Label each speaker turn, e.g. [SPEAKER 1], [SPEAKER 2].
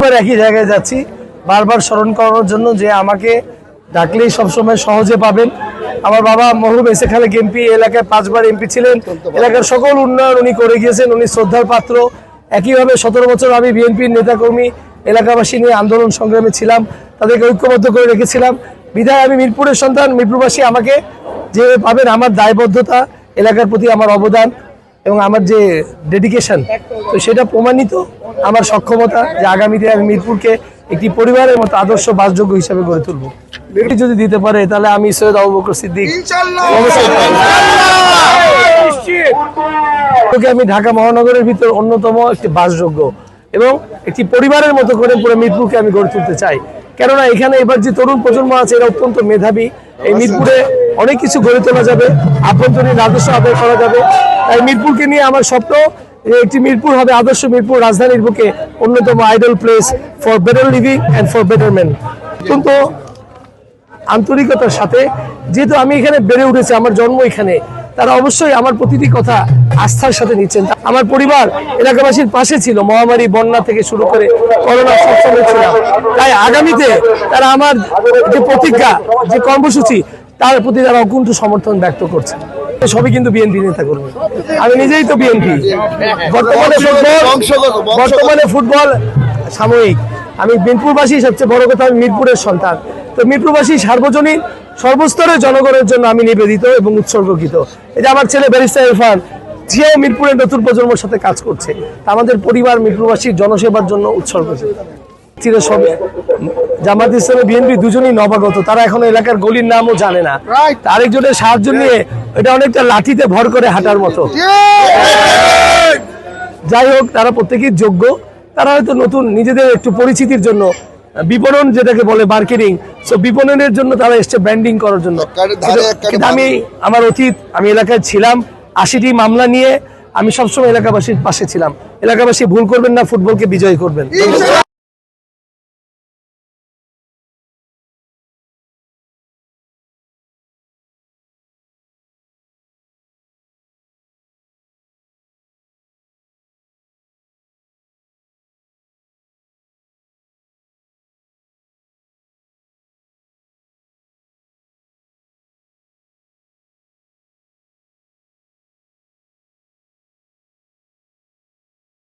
[SPEAKER 1] অনেকবার একই জায়গায় যাচ্ছি, বারবার স্মরণ করানোর জন্য যে আমাকে ডাকলেই সবসময় সহজে পাবেন। আমার বাবা মরহুম এস এ খালেক এমপি, এলাকায় 5 বার এমপি ছিলেন, এলাকার সকল উন্নয়ন উনি করে গিয়েছেন, উনি শ্রদ্ধার পাত্র। একইভাবে 17 বছর আমি বিএনপির নেতাকর্মী এলাকাবাসী নিয়ে আন্দোলন সংগ্রামে ছিলাম, তাদেরকে ঐক্যবদ্ধ করে রেখেছিলাম। বিধায় আমি মিরপুরের সন্তান, মিরপুরবাসী আমাকে যে পাবেন, আমার দায়বদ্ধতা, এলাকার প্রতি আমার অবদান এবং আমার যে ডেডিকেশন, তো সেটা প্রমাণিত আমার সক্ষমতা যে আগামীতে আমি মিরপুরকে একটি পরিবারের মতো আদর্শ বাসযোগ্য হিসাবে গড়ে তুলব। যদি দিতে পারে তাহলে আমি সৈয়দ আবু বকর সিদ্দিক আমি ঢাকা মহানগরের ভিতর অন্যতম একটি বাসযোগ্য এবং একটি পরিবারের মতো করে পুরো মিরপুরকে আমি গড়ে তুলতে চাই। কেননা এখানে এবার যে তরুণ প্রজন্ম আছে এরা অত্যন্ত মেধাবী। এই মিরপুরে অনেক কিছু গড়ে তোলা যাবে, আভ্যন্তরীণ রাজস্ব আদায় করা যাবে। তাই মিরপুরকে নিয়ে আমার স্বপ্ন একটি মিরপুর হবে আদর্শ মিরপুর, রাজধানীর বুকে অন্যতম idol place for better living and for betterment. অত্যন্ত আন্তরিকতার সাথে, যেহেতু আমি এখানে বেড়ে উঠেছি, আমার জন্ম এখানে, তারা অবশ্যই আমার প্রতিটি কথা আস্থার সাথে নিচ্ছেন। আমার পরিবার এলাকাবাসীর পাশে ছিল, মহামারী বন্যা থেকে শুরু করে করোনা সবসময় ছিলাম। তাই আগামীতে তারা আমার যে প্রতিজ্ঞা, যে কর্মসূচি, তার প্রতি তারা অকুণ্ঠ সমর্থন ব্যক্ত করছে। সবই কিন্তু বিএনপি নেতা করবে, আমি নিজেই তো বিএনপি। বর্তমানে ফুটবল সাময়িক, আমি মিরপুরবাসী, সবচেয়ে বড় কথা আমি মিরপুরের সন্তান। তো মিরপুরবাসী সার্বজনীন সর্বস্তরের জনগণের জন্য আমি নিবেদিত এবং উৎসর্গকৃত। এই যে আমার ছেলে ব্যারিস্টার ইরফান, সেও মিরপুরের নতুন প্রজন্মের সাথে কাজ করছে। আমাদের পরিবার মিরপুরবাসীর জনসেবার জন্য উৎসর্গকৃত। জামাত ইসলামী বিএনপি দুজনই নবাগত, তারা এখনো এলাকার গলির নামও জানে না। আরেকজনের সাহায্য নিয়ে এটা অনেকটা লাঠিতে ভর করে হাঁটার মতো। যাই হোক, তারা প্রত্যেকেই যোগ্য। তারা হয়তো নতুন নিজেদের একটু পরিচিতির জন্য বিপণন, যেটাকে বলে মার্কেটিং, সো বিপণনের জন্য তারা এসছে ব্র্যান্ডিং করার জন্য। আমি আমার অতীত, আমি এলাকায় ছিলাম 80টি মামলা নিয়ে, আমি সবসময় এলাকাবাসীর পাশে ছিলাম। এলাকাবাসী ভুল করবেন না, ফুটবলকে বিজয় করবেন।